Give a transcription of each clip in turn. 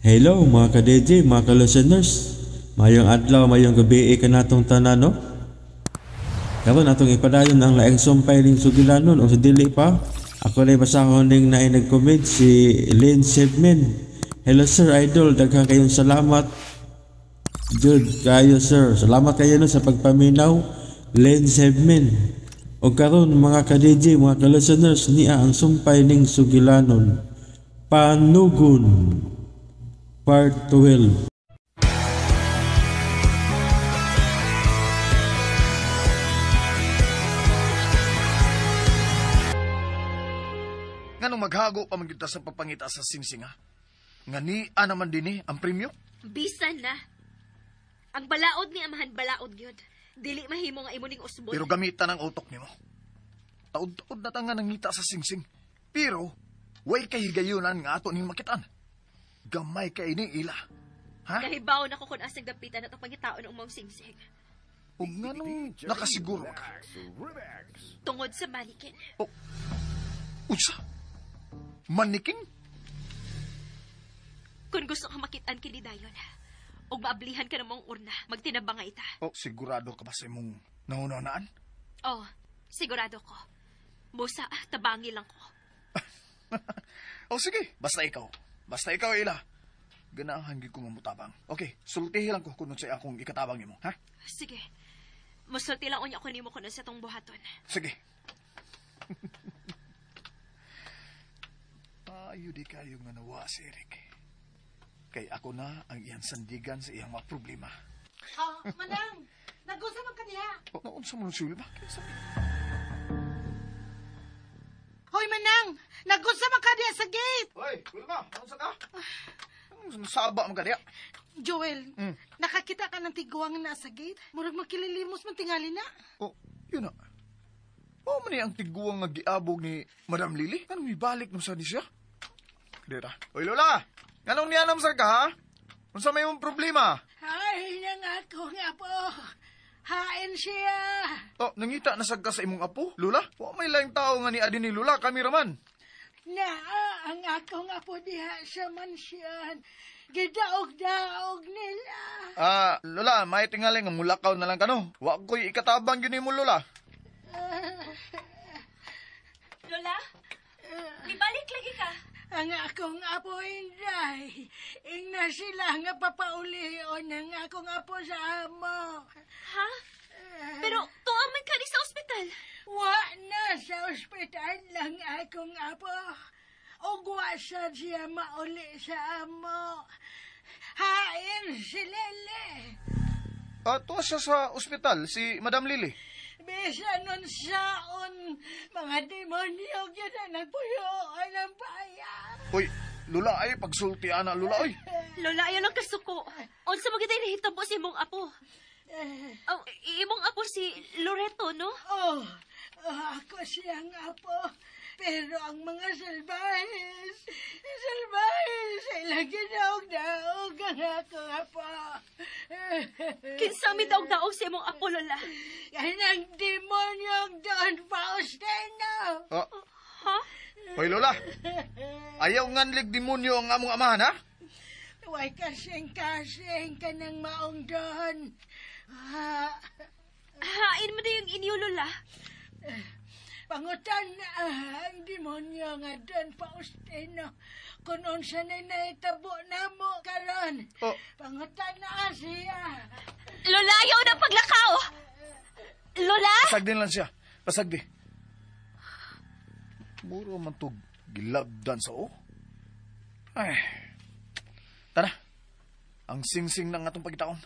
Hello mga ka-DJ, mga ka-listeners. Mayong adlaw, mayong gabi ka natong tanan, no? Karon atong ipadayon ang laing sumpay ning sugilanon o sa dili pa. Ako na basahon ning na nag-comment si Lynn Sedman. Hello sir, idol, daghang kayong salamat. Jud kayo sir. Salamat kayo no sa pagpaminaw, Lynn Sedman. O karon mga ka-DJ, mga ka-listeners, niya ang sumpay ning sugilanon. Panugon. Part 12. Nganong maghago pa man kita sa papangita sa singsinga? Ngani naman din ang premyo? Bisan na. Ang balaod ni amahan balaod gyud. Dili mahimo nga imo ning usbon. Pero gamitan ang utok nimo. Taud-taud na ta nga nangita sa singsing. Pero way kay higayunan nga ato ning makitaan. Gamay kay ni ila. Ha? Kahibaw na ko kung asang gapitan at ang pangitaon ng umang singsing. O nganong nakasiguro ka? Tungod sa manikin. O, unsa? Maniking? Kung gusto kang makitaan kini dayon, o maablihan ka namang urna, magtinabang nga ita. O, sigurado ka ba sa imong nahunanaan? Oh, sigurado ko. Busa, tabangi lang ko. O sige, basta ikaw ila. Ganahan gid ko nga mutabang. Okay, sultihi lang ko kuno sa akong ikatabang nimo, ha? Sige. Musulti lang unya ko nimo kuno sa tong buhaton. Sige. Tayo di kayo nga nawa si Eric. Kay ako na ang iyang sandigan sa iyang mga problema. Manang, nag-usa man ka diha. O, naunsa mo nung siuli ba? Hoy, Manang, nag-usa man ka diha sa gate. Hoy, wala ka. Naunsa ka? Saba man ka diya. Joel, nakakita ka ng tiguang na sa gate? Murag makililimos man tingali na. O, yun na. O, man ang tiguang nga giabog ni Madam Lily. Anong ibalik nung saan siya? Dira. Hoy, Lola! Anong niyanam sir ka, ha? Kung sa may mong problema? Ay, nang ako nga po. Hain siya. O, nangita nasag ka sa imong apo, Lola? O, may laing tao nga ni Adi ni Lola, kami raman. Ang ako nga po diha sa mansyon. Gidaog-daog nila. Lola, may tingali nga mulakaw na lang ka, no? Wa ko'y ikatabang yun mo, Lola. Lola? Ibalik lagi ka. Ang akong apo inday. Ingna sila nga papaulion ang akong apo sa amo. Ha? Pero tuaman ka ni sa ospital. Wa na sa ospital lang akong apo. O sa siya mauli sa amo. Hain si Lele. Tuwa siya sa ospital, si Madam Lily. Bisa nun saon, mga demonyo yun na nagpuyoan ng bayan. Uy, Lola ay pagsultian na, Lola ay. Lola, ayaw lang kasuko. Unsa mo kita'y nahitabo si imong apo? Imong apo si Loreto, no? Ako siyang apo. Pero ang mga salbahis, sila ginaog-daog ang ako apo. Kinsami daog-daog si imong apo, Lola. Yan ang demonyong Don Faustino. Ha? Hoy, Lola. Ayaw nganlig demonyo ang among amahan, ha? Huwag kasing-kasing ka ng maong Don. Hain mo na yung inyo, Lola. Pangutan ang demonyo nga Don Faustino. Kung unsa na naitabo na mo karon. Pangutan na siya. Lola, ayaw na paglakaw! Lola? Pasag din lang siya. Pasag di. Muro man to gilabdan sa o. Ay. Tara. Ang sing-sing ng atong pagitaon.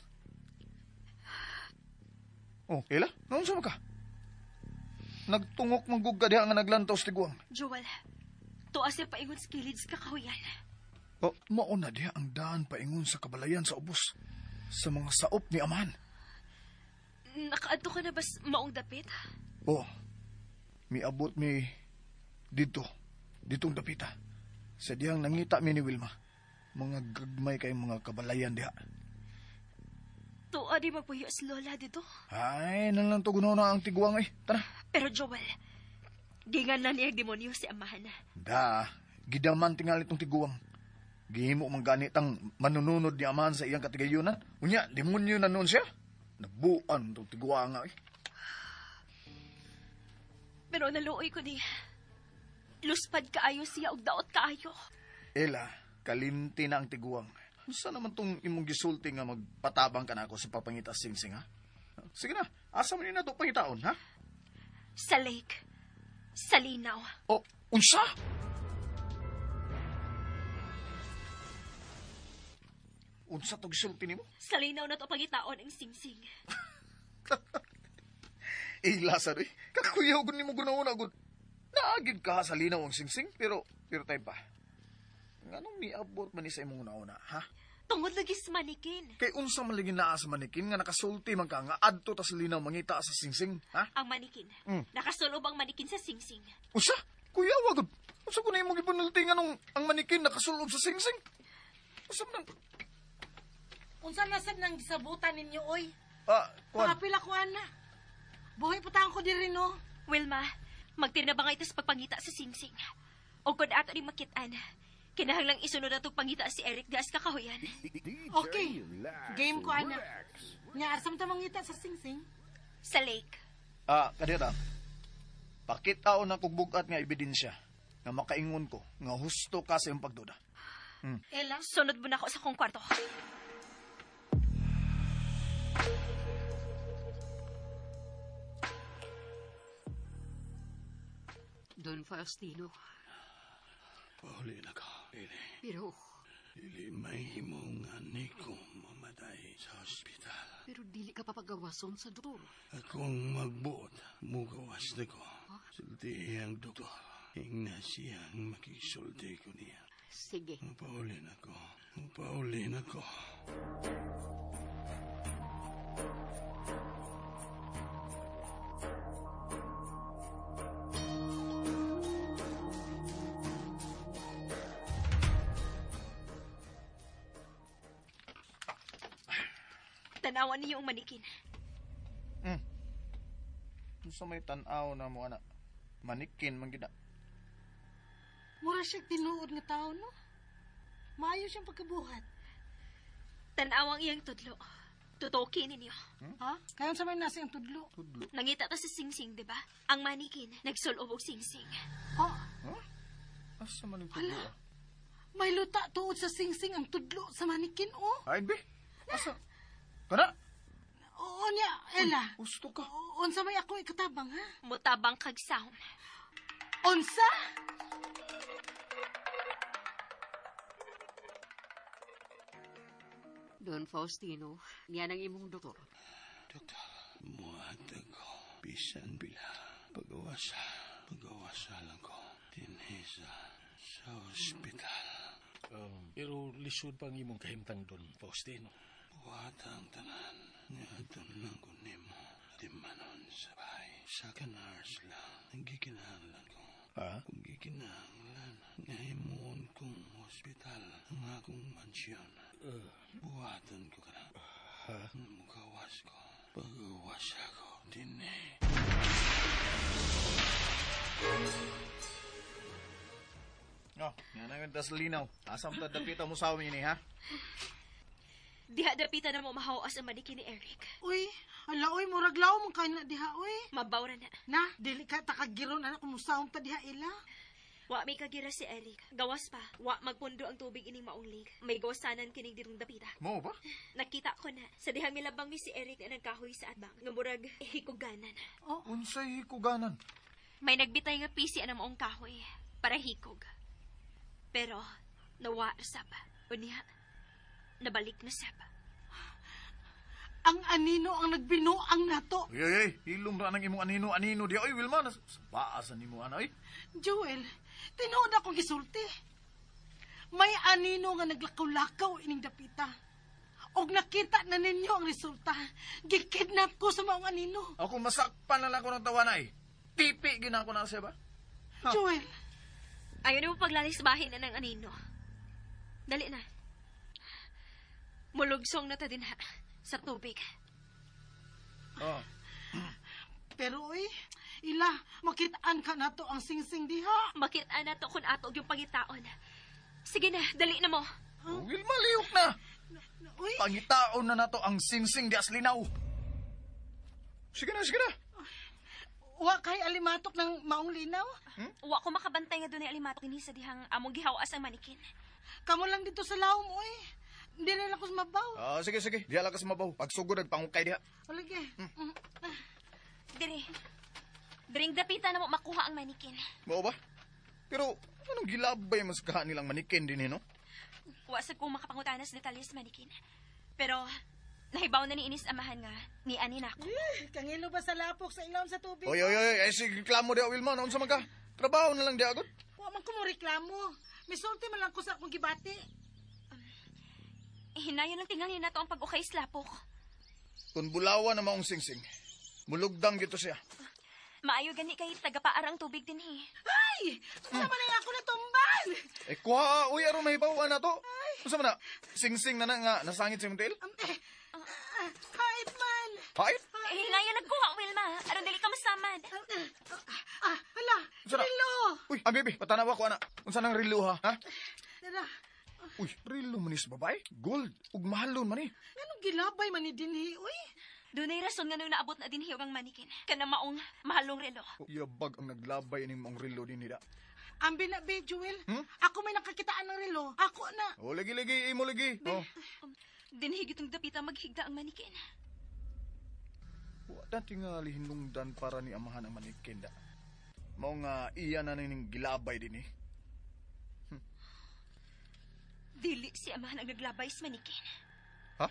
Oh, Ela? Naunsa mo ka? Nagtungok manggug ka diha nga naglantaw sa tiguang. Joel, tuas siya paingon sa kilid sa kakahuyan. Mauna diha ang daan paingon sa kabalayan sa ubos. Sa mga saop ni Amahan. Nakaadto ka na ba maong dapit? Miabot mi ditong dapita. Sa diyang nangita mi ni Wilma. Mga gagmay kay mga kabalayan diha. Tuwa di magpuyo si Lola dito. Ay, nalang to na ang tiguang eh. Tara. Pero Joel, di nga na niya demonyo si amahan na. Gidaman tingali itong tiguang. Gihimo man ganit ang manununod ni amahan sa iyang katigayunan. Unya, demonyo na noon siya. Nabuan itong tiguwa nga eh. Pero naluoy ko ni. Luspad kaayo siya og daot kaayo. Ela, kalimti na ang tiguang. Saan naman tong imong gisulti nga magpatabang ka na ako sa papangita singsing, ha? Sige na, asa mo na ito pangitaon, ha? Sa lake. Sa linaw. O, unsa? Unsa to gisulti nimo? Sa linaw na to pangitaon ang singsing. Lasa rin. Kakakuyaw ko nimo gunauna gud. Naagid ka sa linaw ang singsing, pero tayo pa. Anong niabot man ni sa imong una ha? Tungod lagi sa manikin. Kay unsa man lagi naa sa manikin nga nakasulti man ka nga adto ta sa linaw mangita sa singsing, ha? Ang manikin. Nakasulob ang manikin sa singsing. Unsa? Kuya, wagod. Unsa ko na imong gipunulti nga nung ang manikin nakasulob sa singsing? Unsa man? Unsa na sad nang gisabutan ninyo, oy? Kuan. Pakapila ko, ana. Buhay putang ko diri, no? Wilma, magtinabang ito sa pagpangita sa singsing. O kung ato di makitaan, kinahanglang isunod na itong pangita si Eric Diaz kakahuyan. Okay. Game ko, ana. Nya, asam ta mangita sa singsing? Sa lake. Kadira. Pakitaon na kog bugat nga ebidensya nga makaingon ko nga husto ka sa iyong pagduda. Ela? Sunod mo na ako sa kong kwarto. Don Faustino. Pauli na ka, Lili. Pero Lili, may himong ani ko mamatay sa ospital. dili ka papagawason sa doktor. Akong magbuot, mugawas na ko. Sulti ang doktor. Hingna siyang makisulti ko niya. Sige. Upaulin ako. Upaulin ako. Tanawan niyo ang manikin. Sa may tanaw na mo, anak. Manikin, manggida. Mura siya tinuod nga tao, no? Maayo siyang pagkabuhat. Tanawang iyang tudlo. Tutoki ninyo. Ha? Kayon sa may nasa yung tudlo. Nangita ta sa singsing, di ba? Ang manikin, nagsulob og singsing. Oh, Asa man yung tudlo, may luta tuod sa singsing ang tudlo sa manikin, oh. Ay, be. Asa? Kana? Oo niya, Ela. Gusto ka. Unsa may ako ikatabang, ha? Mutabang kag sound. Unsa? Don Faustino, yan ang imong doktor. Doktor, muhatag ko. Bisan bila. Pagawasa lang ko. Tinesa sa ospital. Pero lisod pang imong kahimtang Don Faustino. Buhatang tanan. Ngadon lang ko nimo. Timanon sa bahay. Sa kanars lang. Ang gikinahanglan ko. Kung gikinahanglan. Ngayon kong ospital. Ang akong mansyon. Buhatan ko ka na. Mugawas ko. Pagawas ako din eh. Yan ang tas linaw. Asam ta dapita mo sa amin ni, ha? Diha dapita na mo mahawas ang manikin ni Eric. Uy, hala, uy, murag law mong kain na diha, uy. Mabawra na. Na, dili ka takagiron, anak, kumusaon ta diha, Ela. Wa may kagira si Eric. Gawas pa. Wa magpundo ang tubig ining maunglig. May gawasanan kining dirong dapita. Mo ba? Nakita ko na. Sa dihang milabang mi si Eric na nagkahoy sa atbang. Nga murag hikuganan. Unsay hikuganan? May nagbitay nga pisi ang maong kahoy. Para hikog. Pero, nawa sab. Unya, nabalik na sab. Ang anino ang nagbinuang nato. Ay, hilom ra nang imong anino di. Ay, Wilma, baasan nimo ana, ay. Joel, tinuod akong gisulti. May anino nga naglakaw-lakaw ining dapita. Og nakita na ninyo ang resulta. Gikidnap ko sa maong anino. Ako masakpan na lang ko ng tawa na, eh. Pipi gina ko na siya ba? Joel, Ayaw na mo paglalis bahin na ng anino. Dali na. Mulugsong na ta din ha. Sa tubig. pero uy, Ila, makitaan ka nato ang singsing diha. Makita na to kung atog yung pangitaon. Sige na, dali na mo. Wilma, lihok na. Uy, Pangitaon na nato ang singsing di aslinaw. Sige na, sige na. wa kay alimatok ng maong linaw. Wa ko makabantay nga doon ay alimatok ini sa dihang among gihawas ang manikin. Kamo lang dito sa lawom, uy. Hindi rin ako mabaw. Sige, sige. Diha lang ka sa mabaw. Pagsugod, nagpangukay diha. Alagi. Dire. Diring dapita na mo makuha ang manikin. Mao ba? Pero, anong gilabay mas kaha nilang manikin din, no? Wa sa kong makapangutanas detalye sa manikin. Pero, nahibaw na ni Inis amahan nga, ni Ani na ako. Kangilo ba sa lapok sa ilawom sa tubig? Oy, ay sige, reklamo diha, Wilma. Naon sa mga? Trabaho na lang diha, agad. Wa man ko mo reklamo. Misulti man lang ko sa akong gibati. Hinayon lang tingali na to ang pag-ukay sa lapok. Kung bulawan na maong singsing, mulugdang gito siya. Maayo gani kay tagapaarang tubig din eh. Ay! Sama na ako natumban! Kuha, uy, aron mahibawan na to. Ano na? Singsing na nga, nasangit sa imong tail? Kahit man! Hait? Hinayon nagkuha, Wilma. Aron dili ka masamad. Hala! Sara. Rilo! Uy, baby, patanawa ko, ana. Unsa nang rilo, ha? Tara, Uy, rilo manis babay? Gold, ug mahalon man eh. anong gilabay man ni Dinhi, uy? Doon ay rason nga nung naabot na din hiyog ang manikin. Kana maong mahalong relo. Yabag ang naglabay ning maong rilo din nila. Ambi na, be, Jewel. Ako may nakakitaan ng relo. Ako na. Oh, lagi, imo lagi. Oh. Dinhigit ang dapita maghigda ang manikin. Wa dati nga lihinungdan para ni amahan ang manikin da. Mao nga iya na ning gilabay din eh. Dili si amahan ang naglabay sa manikin. Ha?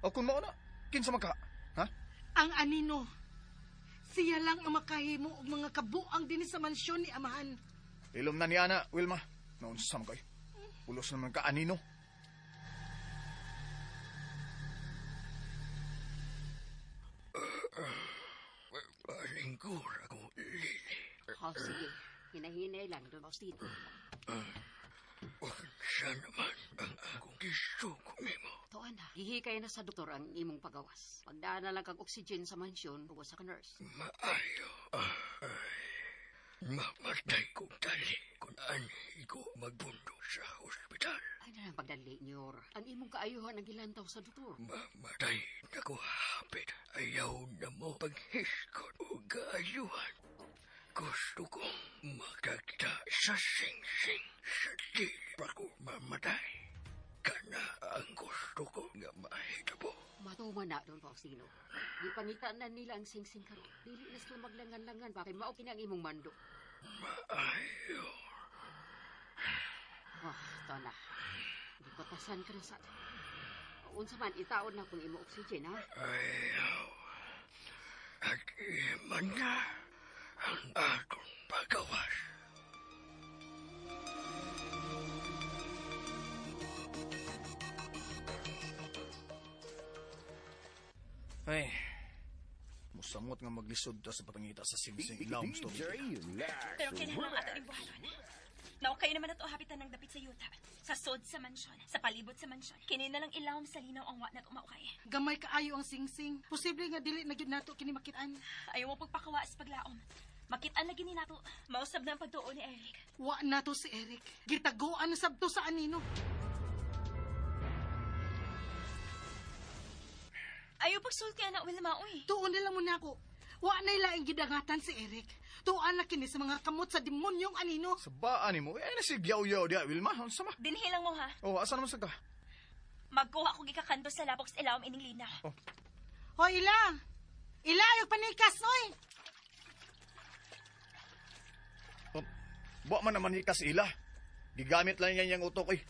O kung mao na, kinsa maka? Ha? Ang anino. Siya lang ang makahimo og mga kabuang din sa mansyon ni amahan. Ilom na ni ana, Wilma. Naunsa man kay? Ulos naman ka anino. Lingkur ako, Lili. Sige. Hinahinay lang, Don Faustino. Siya naman ang akong gusto ko nimo. Tuan na, gihikay na sa doktor ang imong pagawas. Pagdaan na lang kag oxygen sa mansyon, buwas sa ka-nurse. Maayo. Mamatay kong dali kung ani ko magbundo sa ospital. Ay na lang pagdali, Nyor. Ang imong kaayuhan ang gilantaw sa doktor. Mamatay na ko hapit. Ayaw na mo paghiskot o kaayuhan. Gusto kong magkakita sa sing-sing sa di pa ko mamatay. Kana ang gusto ko nga mahitabo. Matuman na, Don Faustino. Di pangitaan na nila ang sing-sing karon. Dili na sila maglangan-langan. Bakit mao ang imong mando? Maayo. Ito na. Di patasan ka na sa... Unsa man, itaon na kung imo oxygen, ha? Ayaw. At iman na ang akong pagawas. Ay, musamot nga maglisod ta sa patangita sa singsing ilawom story. Pero kinahanglan ato ning buhaton. Naukay naman ato hapitan ng dapit sa yuta. Sa sod sa mansyon, sa palibot sa mansyon. Kini na lang ilawom sa linaw ang wa na tumaukay. Gamay kaayo ang singsing. Posible nga dili na gyud nato kini makitaan. Ayaw mo pagpakawa sa paglaom. Makitaan lagi ni nato. Mausab na ang pagtuo ni Eric. Wa nato si Eric. Gitaguan na sabto sa anino. Ayaw pagsulti na, Wilma, uy. Tuon nila mo na ako. Wa na ilaing gidangatan si Eric. Tuan na kini sa mga kamot sa demonyong anino. Sa baan mo, ay na si Gyaw-Yaw diha, Wilma. Ano sama? Dinhilang mo, ha? Oh, asa naman sa ka? Magkuha ko gikakanto sa lapok sa ilawom ining linaw. Hoy, ila! Ila, yung panikas, oy! Buwa man naman hikas ila. Gigamit lang yan yung utok eh.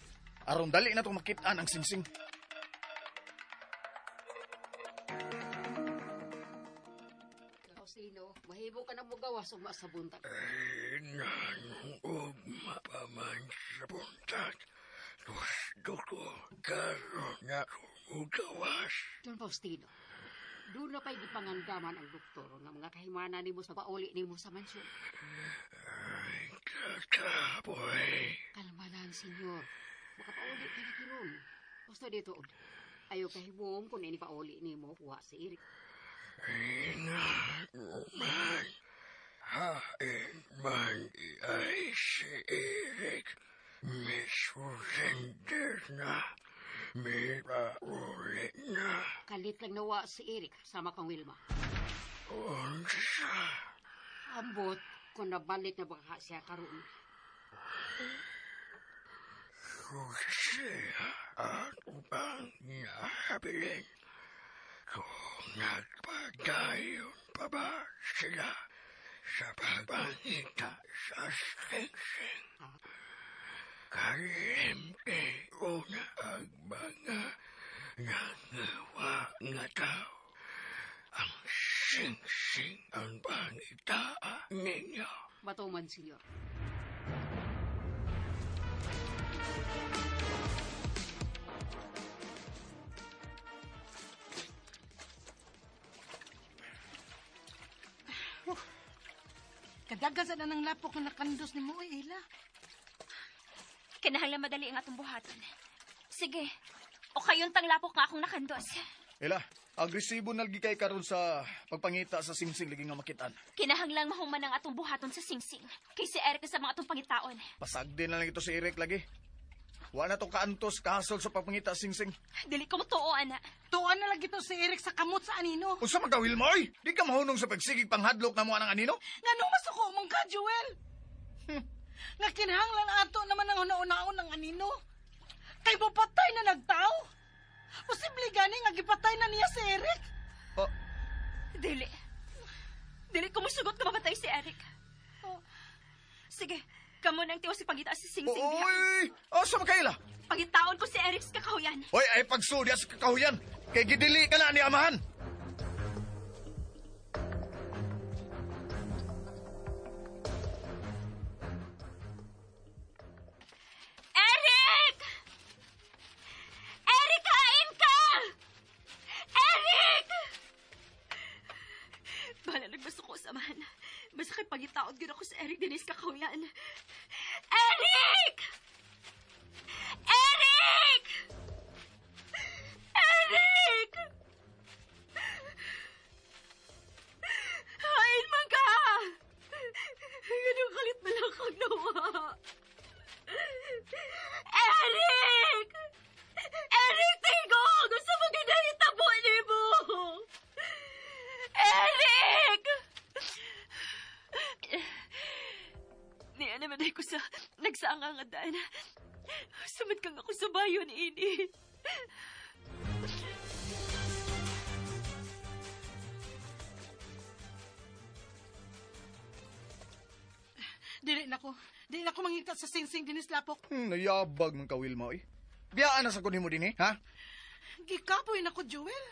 Aron dali na itong makitaan ang singsing. Faustino, mahibo ka na mo gawas o sa buntag. Ay, nanong mapaman sa buntag. Gusto ko karoon na kumugawas. Don Faustino, doon na pa'y gipangandaman ang doktor nga mga kahimana ni mo sa pauli ni mo sa mansyon. Ay, kakapoy. Kalma lang, senyor. Makapauli ka na kiron. Basta dito, ayaw kahimom kung ini pauli ni mo kuha si Eric. Man, hain man ay si Eric. Surrender na. May paulit na. Kalit lang nawa si Eric sama kang Wilma. Unsa? Ambot kung nabalik na baka siya karoon. Kung siya at upang nahabilin. Kung nagpadayon pa ba sila sa pagpangita sa sing-sing. Kalimpi ko na ang mga nangawa nga tao. Ang sing-sing ang pangitaan ninyo. Batuman, senyor. Kadagasan na ng lapok na nakandos ni mo, Ela. Kinahanglan madali ang atong buhaton. Sige, o kayon tang lapok nga akong nakandos. Ela, agresibo nalgi kay karon sa pagpangita sa singsing lagi nga makitaan. Kinahanglang mahuman ang atong buhaton sa singsing. Kay si Eric sa mga atong pangitaon. Pasagdi na lang ito si Eric lagi. Wala na to kaantos kahasol sa pagpangita sa singsing. Dili ko matuo, ana. Tuan na lagi to si Eric sa kamot sa anino. Unsa magawil mo, oy? Di ka mahunong sa pagsigig panghadlok na mo anang anino? Nga nung masuko mong ka, Joel. Nga kinahanglan ato naman ang una-unaon ng anino. Kay papatay na nagtao. Posible gani nga gipatay na niya si Eric. Oh, Dili. Dili ko musugot ka mapatay si Eric. Oh. Sige, kamo nang tiwas si pangita si Singsing diha. oy! Asa makaila? Pangitaon ko si Eric sa kakahuyan. Oy, ay pagsudya sa kakahuyan. Kay gidili ka na ni amahan. Eric! Eric, kain ka! Eric! Bahala nagbaso ko samahan. Basta kay pagitaod gina ko sa Eric dinis kakahuyan. Eric! Eric! Eric! Hain man ka! Ganun kalit na lang kang nawa. Eric! Eric, tigo! Gusto mo ginahitabo ni mo! Eric! Niya naman ay ko sa nagsaangangadan. Sumad kang ako sa bayon, ini. Dili na ko. Dili na ko mangita sa singsing dinis lapok. Nayabag ng kawil mo, oy. Biyaan na sa kunin mo din, ha? Gikapoy na ko, Joel.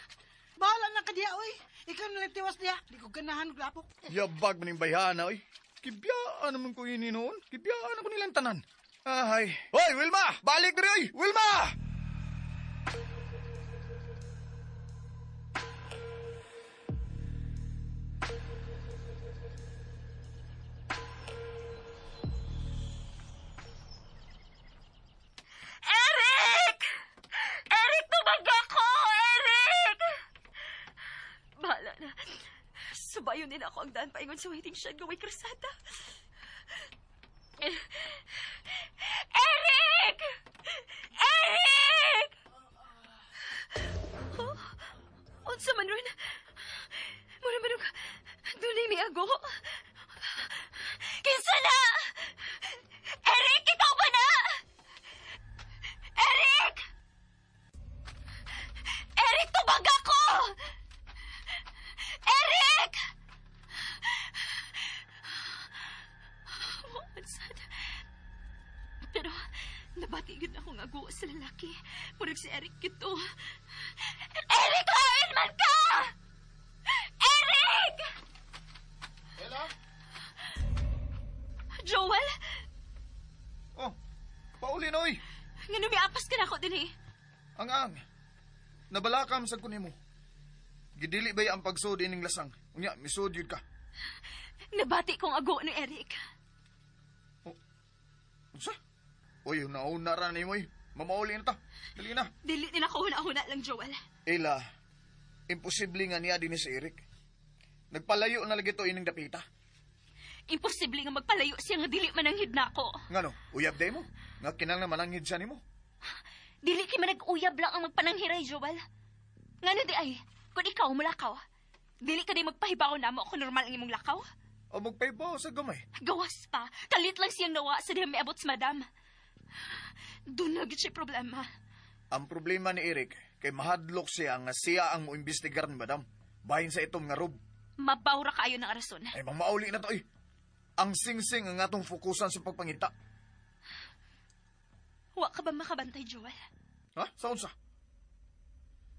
Bahala na ka diya, oy. Ikaw na lang tiwas diya. Di ko ganahan og lapok. Yabag maning bayhana, oy. Kibiyaan naman ko ini noon. Kibiyaan ako nilang tanan. Ahay. Hoy, Wilma! Balik na rin, oy! Wilma! Eric! Eric, tumaga ko! Eric! Bahala na. Subayon din ako ang daan paingon sa waiting shed gaway krasada. Eric! Eric! Oh, unsa man ron? Mura man ron, dunay mi ago. Kinsa na? Eric, ikaw ba na? Eric! Eric, tumaga ko! Eric! Mansad. Pero, nabatigid akong ago sa lalaki. Murag si Eric ito. Eric, hain man ka! Eric! Ella? Joel? Oh, paulin, oy! Nga numiapas ka na ako din eh. Ang nabalakam sa kunin mo. Gidili ba ang pagsud ining lasang? Unya, misud yun ka. Nabati kong ago ni Eric. Unsa? Uy, nauna ra ni mo, oy. Mamauli na ta. Dali na. Dili din ako huna-huna lang, Joel. Ela, imposible nga niya din si Eric. Nagpalayo na lagi to ining dapita. Imposible nga magpalayo siya nga dili man ang hidna ko. Ngano, uyab day mo? Nga kinang naman ang hidsa nimo. Dili kay manag-uyab lang ang magpananghiray, Joel. Ngano di ay, kung ikaw mulakaw, dili ka di magpahibaw na mo kung normal ang imong lakaw? O magpaybaw sa gamay. Gawas pa, kalit lang siyang nawa sa dihang may abot sa madam. Doon na siya problema. Ang problema ni Eric, kay mahadlok siya nga siya ang muimbestigar ni madam. Bahin sa itom nga rob. Mabawra kaayo ng rason. Ay, mauli na to eh. Ang singsing ang atong fokusan sa pagpangita. Wa ka ba makabantay, Joel? Ha? Saan sa?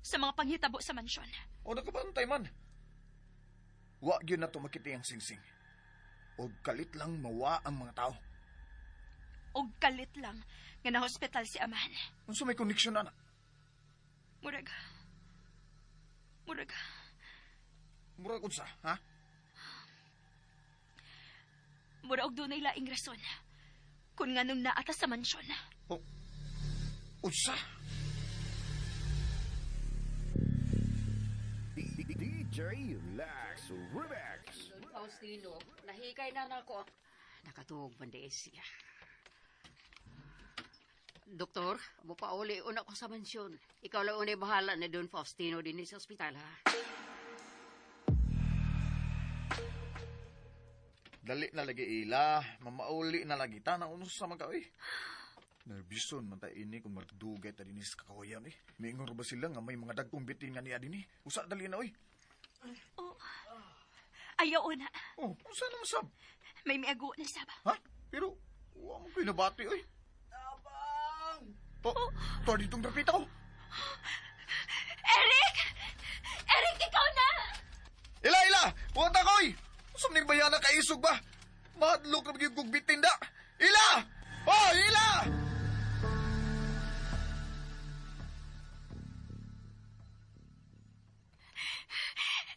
Sa mga panghitabo sa mansyon. O nakabantay man. Wa yun na to makiti ang singsing. O kalit lang mawa ang mga tao. O kalit lang nga na-hospital si Aman. Kung may koneksyon na. Murag. Murag unsa, ha? Murag doon ay laing rason. Kung nga nung naatas sa mansyon. O, unsa? DJ Lax Remax. Don Faustino, nahikay na nako. Nakatuog pandees siya. Doktor, mupauli una ko sa mansyon. Ikaw lang unay bahala ni Don Faustino din sa ospital, ha? Dali na lagi ila, mamauli na lagi. Tanang unos sa mga eh. Nervison man tayo ini kung magdugay ta dinis kakawayan eh. Miingon ba sila nga may mga dagkong bitin nga niya din eh. Usa dali na eh. Oh. Ayaw na. Oh, usa naman sab. May miago na saba. Ha? Pero, huwag mo pinabati eh. Tabang! Oh, to ditong drapita ko. Eric! Eric, ikaw na! Ila! Huwag na ko eh! Usap ning bayana kaisog ba? Mahadlok na magiging gugbitin da! Ila! Oh, Ila!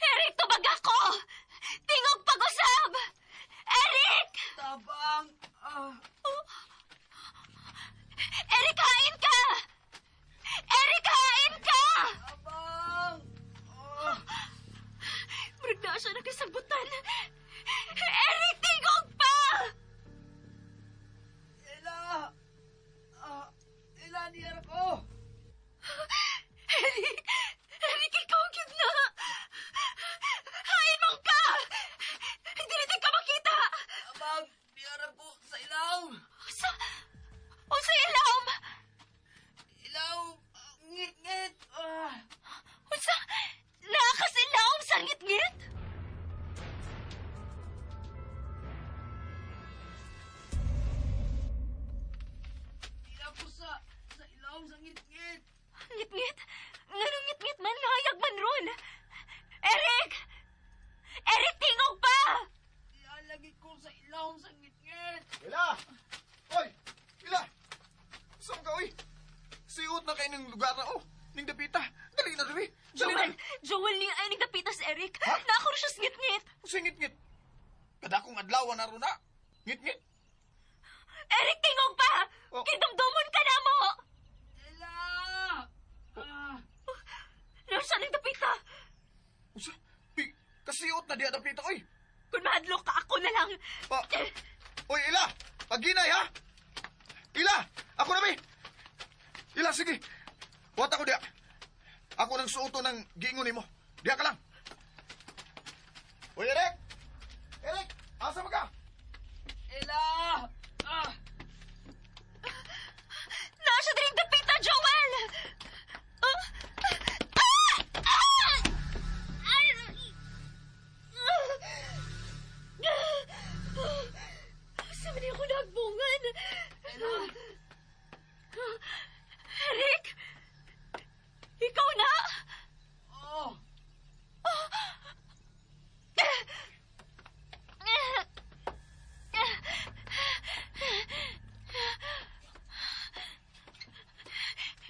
Eric, tubag ako! Tingog pag-usab! Eric! Tabang! Eric, hain ka! Eric, hain ka! Tabang! Murag na siya nakasagutan. Eric, tingog pa! Ila! Ila, niyar ko! Eric! Eric, ikaw gyud na! Hain mong ka! Hindi natin ka makita! Tabang! Niyar ko sa ilaw! Sa ilawm! Ilaw! Ngit-ngit! Unsa? Naakas ilawm sa ngit-ngit? Ilaw ko sa ilaw sa ngit-ngit! Ngit-ngit? Nganong ngit-ngit man? Ngayag man ron! Eric! Eric, tingog pa! Ialagi ko sa ilaw sa ngit-ngit! Ila! Hoy! Ila! Saan ka, oy? Siot na kayo ng lugar na, oh! Ning dapita! Dali na, dali! Dali na! Joel ni ay nagdapitas, Eric. Ha? Naako siya sa ngit-ngit. Sa ngit-ngit! Kada kong adlaw na ron na! Ngit-ngit! Eric, tingog pa! Oh. Kidumdumon ka na mo! Ila! Nasa nagdapita? Usa? Kasiot na diya dapita, oy! Kung mahadlok ka, ako na lang. Oy, Ila! Paginay, ha? Ila! Ako na, may! Ila, sige! Huwat ako diya. Ako nang suoto ng giingon mo. Diya ka lang. Oy, Eric! Eric! Asa mo ka? Ila! Nasa din dapita, Joel! Saan niya ako nagbungan? Eric? Ikaw na? Oh!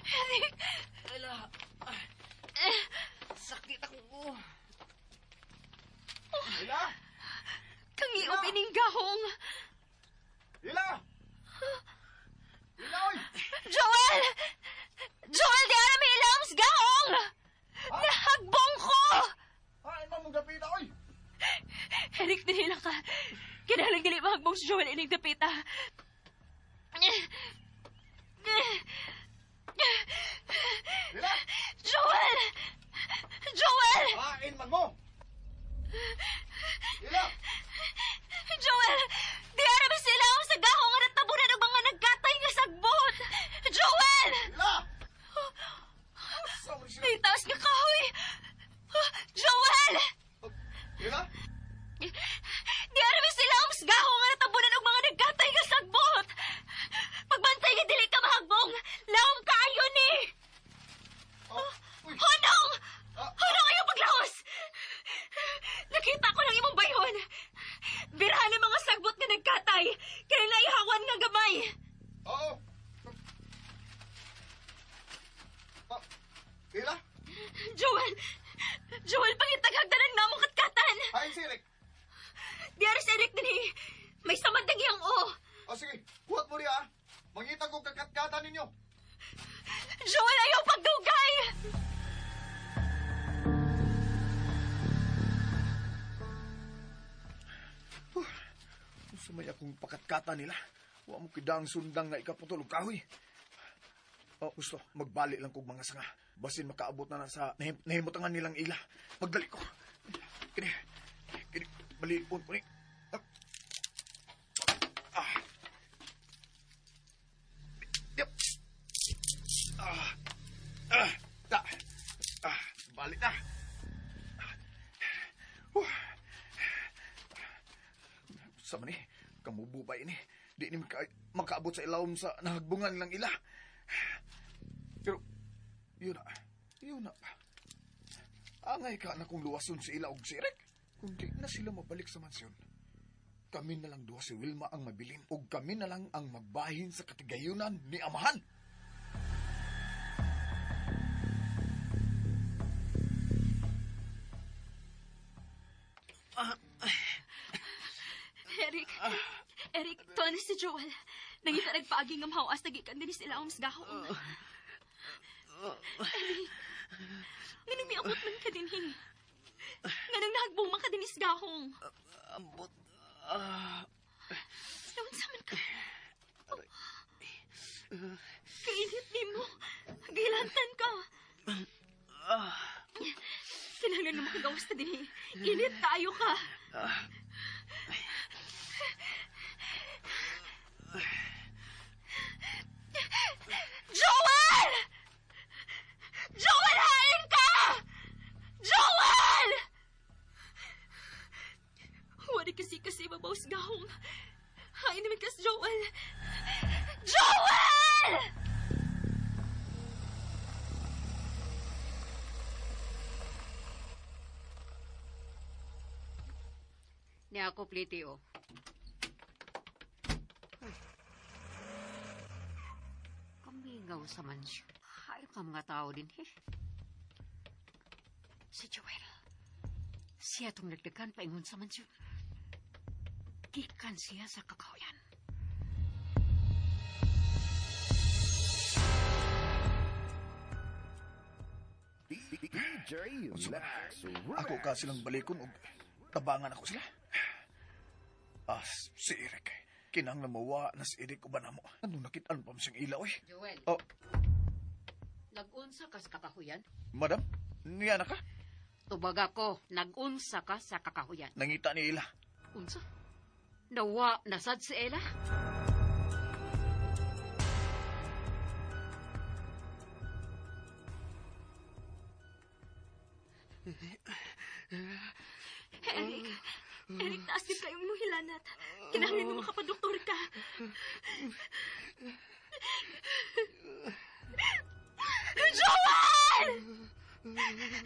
Eric? Ila! Sakit ako. Ila! Kangiog ining gahong. Ila! Ila, oy! Joel! Joel, di alam may ilams gahong! Nahagbong ko! Ay, mong dapita, oy! Eric, dili lang ka. Kinahalang dili mahagbong si Joel ining dapita. May akong pakatkata nila. Wa mo kidang sundang nga ikaputulog kahoy. Gusto, magbalik lang kong mga sanga. Basin makaabot na sa nahimutangan nilang ila. Magdali ko. Kini, balion ko ni. Yep. Balik na. Sama ni, kamububay ni. Di ni makaabot sa ilawom sa nahagbungan nilang ila. Pero, yun na pa. Angay ka na kung luwason si Ila og si Eric. Kung di na sila mabalik sa mansyon, kami na lang duha si Wilma ang mabilin o kami na lang ang magbahin sa katigayunan ni Amahan. Eric, to na si Joel. Nangita nagpaagi ng mahawas, nagikan din sila ang masgahong. Eric, nganong may abot man ka din, nganong nahagbong man ka din isgahong. Ambot. Naman sa man ka. Kainit din mo. Gilantan ka. Kinahanglan na makagawas na din, Init tayo ka. Joel! Joel, hain ka! Joel! Wari kasi mabawas gahong. Hain naman kas, Joel. Joel! Ni ako pliti o. Kamingaw sa mansyon. Hayop ka mga tao din, Si Joel. Siya itong nagdagan paingon sa mansyon. Gikan siya sa kakahuyan. DJ Max Ako ka silang balikon o tabangan ako sila. Si Eric. Kinang namawa na si Eric o ba na mo? Ano nakitaan pa mo siyang ilaw eh? Joel. Nag-unsa ka sa kakahuyan? Madam, niya na ka? Tubag ako, nag-unsa ka sa kakahuyan. Nangita ni Ila. Unsa? Nawa, nasad si Ella? Eric, taas din kayong imong hilanat. Kinahanglan mo makapadoktor ka. Joel!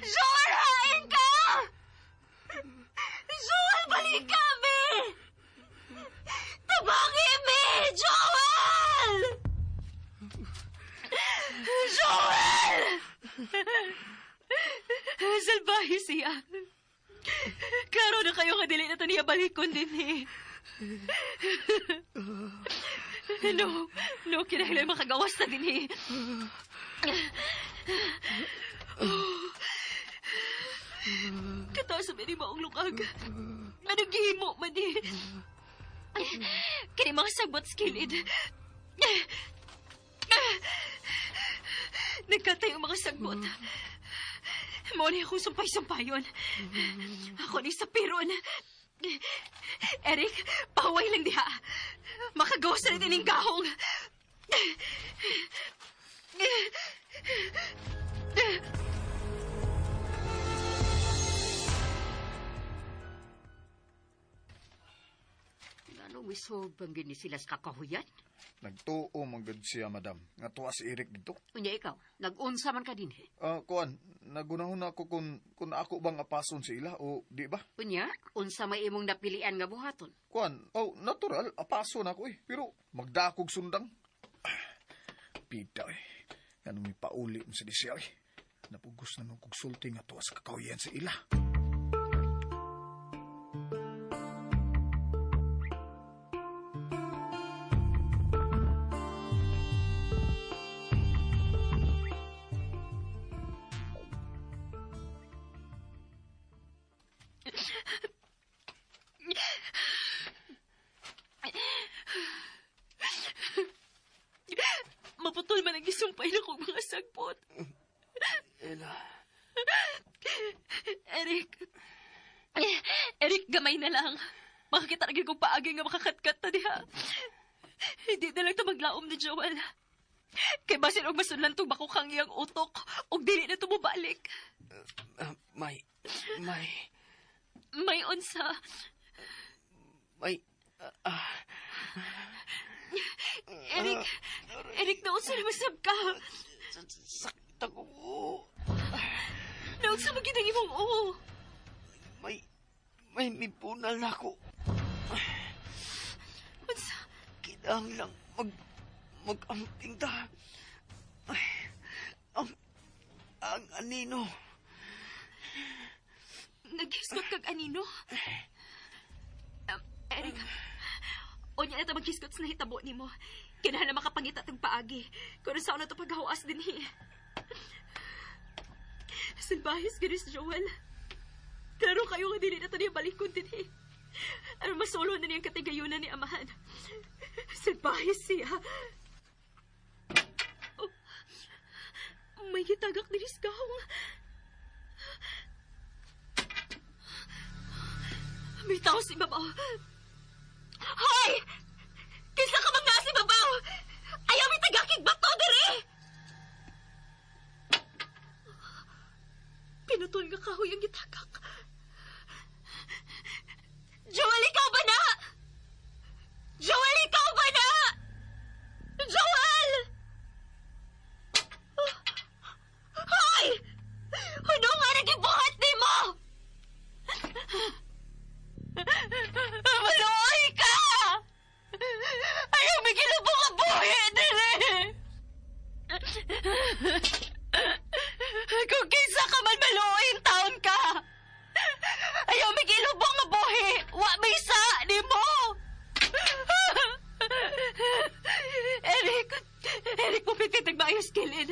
Joel, hain ka! Joel, balik kami! Tabangin mi! Joel! Joel! Salbahe siya. Klaro na kayo kadili na ito niya balikon din No, kinahanglan makagawas na din Katawa sa ni maong lukag. Anong gihimo man Kini mga sagbot skilid. Nagkatay ang mga sagbot. Mo na akong sumpay-sumpayon. Ako ni sa piron. Eric, paway lang diha. Makagawas na rin ining gahong. Anong misolve bang gini sila sa kakahuyan? Nagtuo manggad siya, madam. Nga tuwa si Eric dito. Unya ikaw, nag-unsa man ka din Kuan, nagunahon ako kung ako bang apason si Ila o di ba? Unya, unsa may imong napilian nga buhaton? Kuan, natural, apason ako Pero magdakog sundang. Pita Anong may pauli mo sa disya Napugos na nung kugsulti nga tuwa sa kakawiyan si Ila. Eric. Eric, gamay na lang. Makakita na kong paagi nga makakatkat na diha. Hindi na lang ito maglaom ni Joel. Kay basin og masunlan tong bakukang iyang utok og dili na ito mabalik. May unsa. Eric, naunsa na masab ka. sakta ko. Naunsa magiging imong oo. May mipunal na ako. Unsa? Kinahanglan mag-amping ta. Ang anino. Naghiskot kag anino? Eric, unya na ito maghiskot sa nahitabo ni mo. Kinahanglan makapangita tong paagi. Kung saan na ito paghahuas din Salbahis ganis, Joel. Klaro kayo nga dili na ito niya balikon din Ano masolo na niyang katigayunan ni Amahan. Salbahis siya. Oh, may gitagak din isgahong. May tao si Babaw. Hoy! Kinsa ka mga si Babaw? Ayaw may tagakig bato diri! Pinutol nga kahoy ang gitagak. Joel, ikaw ba na? Joel, ikaw ba na? Joel! Hoy! Ano nga nagibuhat ni mo? Maluoy ka! Ayaw may ginubong ang buhay din Kung kinsa ka man maluoy ang taon ka, ayaw may ginubong ang buhay. Wa may sa ni mo. Eric, pupitit nagbayos kilin.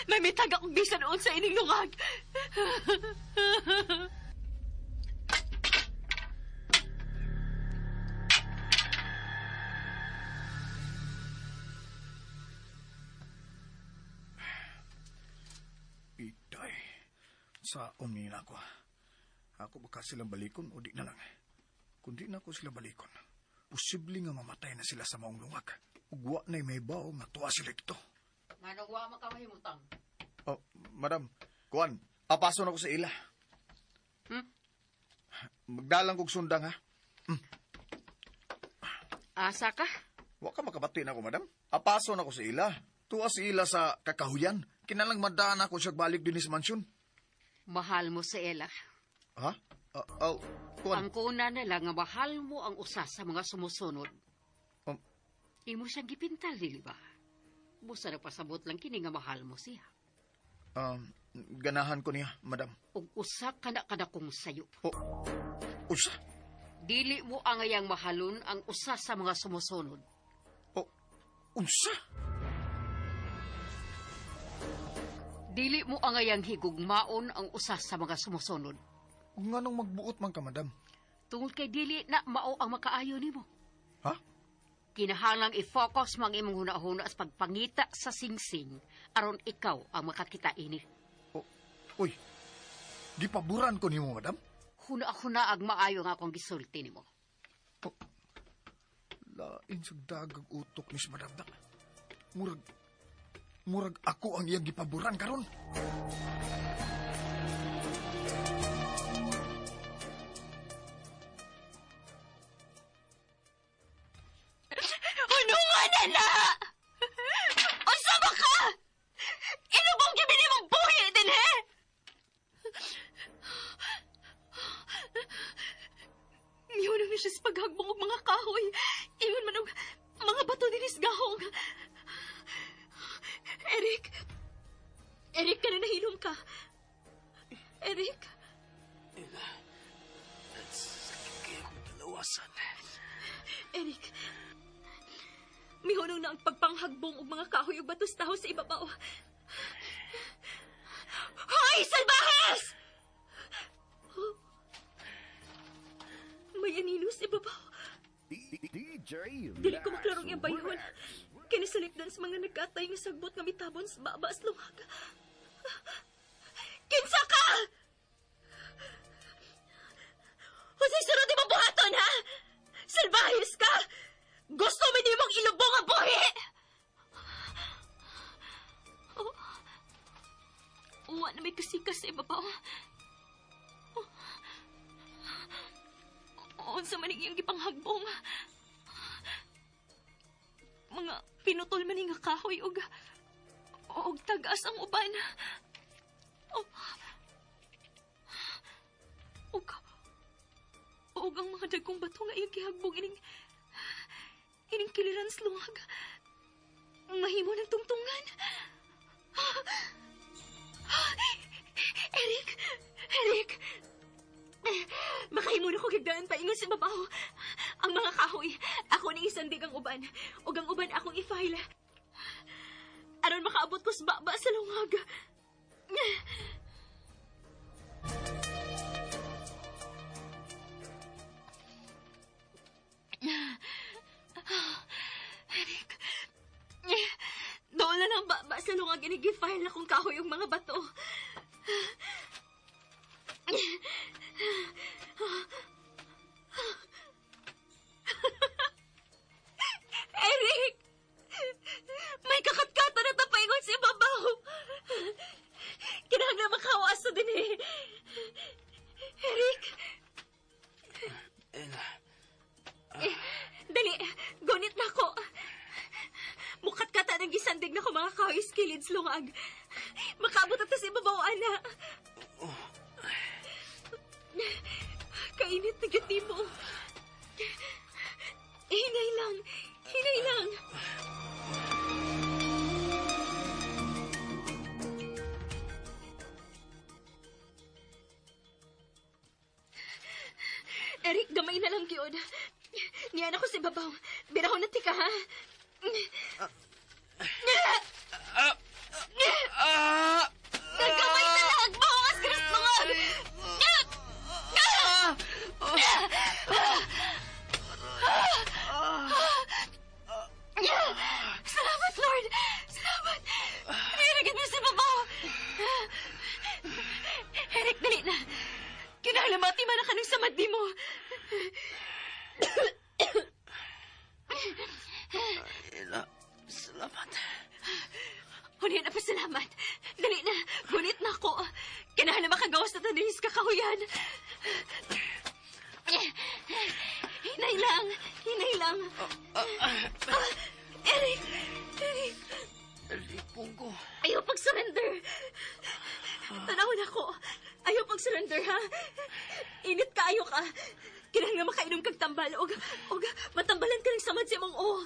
May mitag akong bisa noon sa ining lungag. Itay, sa umina ko. Ako baka silang balikon o di na lang. Kung di na ako sila balikon, posible nga mamatay na sila sa maong lungag. Ugwa na may bao nga tuwa sila dito. Managwa makawahimutang. Oh, madam, kuwan, apason ako sa ila. Magdalang kog sundang, ha? Asa ka? Wa ka makabati na ako, madam. Apason ako sa ila. Tuwa si ila sa kakahuyan. Kinalang madaan ako siya balik din sa mansyon. Mahal mo sa Ella. Ha? Kuwan. Ang kuna na lang nga mahal mo ang usa sa mga sumusunod. Imo siyang gipintal, dili ba? Busa nagpasabot lang kini nga mahal mo siya. Ganahan ko niya, madam. Ug usa ka na kong sayo. Usa? Dili mo angayang mahalon ang usa sa mga sumusunod. Unsa? Dili mo angayang higugmaon ang usa sa mga sumusunod. Nga nung magbuot man ka, madam. Tungod kay dili na mao ang makaayo nimo. Ha? Kinahanglang i-focus mo ang imong hunahuna sa pagpangita sa singsing aron ikaw ang makakita ini. Uy, gipaburan ko nimo, madam. Huna-huna ang maayo nga akong gisulti nimo. Lain sa dagag utok ni si madam na. Murag ako ang iyang gipaburan karon. Ano nga na? Unsa ba ka? Inubong gibini mong buhi din, he? Miyunong na siya sa paghagbong og mga kahoy. Ingon man og mga bato dinis gahong. Eric, ka na nahinom ka. Eric? Ella, sakit kayo kong dalawasan. Eric, mihunong na ang pagpanghagbong og mga kahoy ug batos taho sa ibabaw. Hoy, salbahes! May anino sa ibabaw. DJ Dili ko maklarong yung bayhon. Kinisalipdan sa mga nagkatay nga sagbot nga mitabon sa babas lungag. Kinsa ka? wa na may kasikas sa ibabaw. Unsa man iyang gipanghagbong. Mga pinutol man nga kahoy og tagas ang uban. Og ang mga dagkong bato nga iyang gihagbong ining kiliran slungag. Mahimo ng tungtungan. Eric! Makahimo na ko gagdaan pa ingon sa babaw. Ang mga kahoy, ako ni isandig ang uban. O ang uban akong i-file. Aron makaabot ko sa baba sa lungag. Eric, doon na lang baba sa lungag inigifile akong kahoy yung mga bato. Eric! May kakatkata na tapaingon si babaw. Kinahanglan makawas sa din eh. Eric! Dali, gunit na ko. Mukat-kata ng gisandig na ko mga kahoy skilid slungag. Makaabot at si babaw, ana. Kainit na gati mo. Hinay lang. Eric, gamay na lang gyud. Niyan ako si babaw. Birahon na tika, ha? Gamay na lang! Bawas ka na slungag! Salamat, Lord! Salamat! Nilagyan mo si babaw! Eric, dali na! Kinahalamati man na kanong samad di mo! Salamat. Huli na pa salamat. Dali na, gunit na ako. Kinahalam makagawas na tanilis kakahuyan. Hinay lang. Eric! Pungko. Ayaw pag-surrender. Tanawin ako. Ayaw pag-surrender, ha? Init ka, ayaw ka. Kinahanglan makainom kag tambal. Og matambalan ka ng samad sa imong o.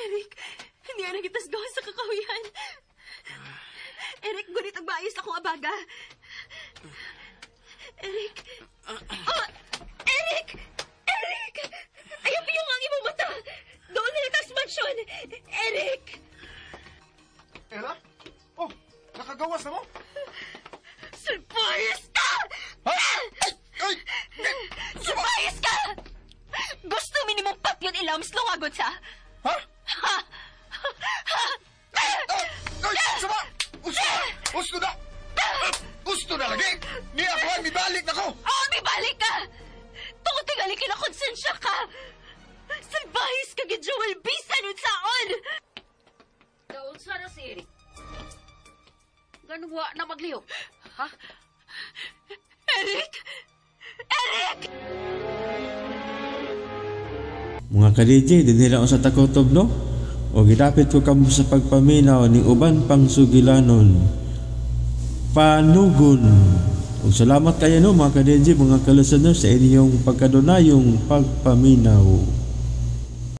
Eric, hindi na kitas gawas sa kakahuyan. Eric, gunit ang maayos akong abaga. Eric! Eric! Ayaw piyong ang imong mata! Doon na lang taas mansyon! Eric! Ella? Oh, nakagawas na mo? Surprise ka! Ha? Ay! Surprise ka! Gusto minimum patyon ilams lungagot sa? Ha? Ay! Sama! Gusto na lagi! Ni ako ay mibalik na ko! Oo, mibalik ka! Tungod tingali kinakonsensya ka! Salbahis ka, Joel! Bisan unsaon! Daon sana si Eric. Ganwa na maglihok. Ha? Eric! Mga ka-DJ, di nila sa takotob, no? O gidapit ko kamo sa pagpaminaw ni uban pang sugilanon. Panugon. O salamat kayo, no, mga ka-DJ, mga ka-listeners, sa inyong pagkadunayong pagpaminaw.